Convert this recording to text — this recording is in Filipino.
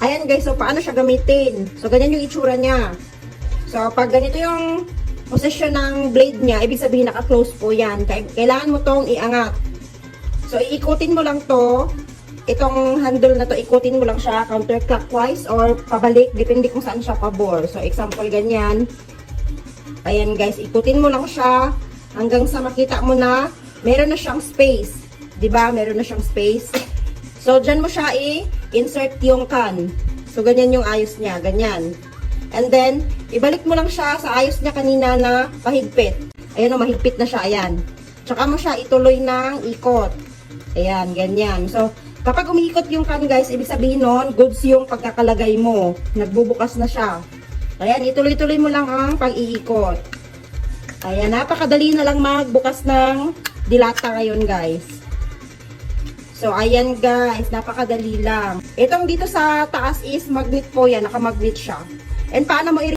Ayan guys, so paano siya gamitin? So ganyan yung itsura niya. So pag ganito yung posisyon ng blade niya, ibig sabihin naka-close po yan. Kailangan mo tong iangat. So iikutin mo lang to. Itong handle na to, ikutin mo lang siya counterclockwise or pabalik, depende kung saan siya pabor. So example ganyan. Ayan guys, ikutin mo lang siya hanggang sa makita mo na meron na siyang space. 'Di ba? Meron na siyang space. So diyan mo siya i-insert yung can. So ganyan yung ayos niya, ganyan. And then ibalik mo lang siya sa ayos niya kanina na mahigpit. Ayan o, mahigpit na siya, ayan. Tsaka mo siya ituloy ng ikot. Ayan, ganyan. So kapag umiikot yung can guys, ibig sabihin nun, goods yung pagkakalagay mo. Nagbubukas na siya. Ayan, ituloy-tuloy mo lang ang pag-iikot. Ayan, napakadali na lang magbukas ng dilata ngayon guys. So, ayan guys, napakadali lang. Itong dito sa taas is magnet po yan, nakamagnet siya. And paano mo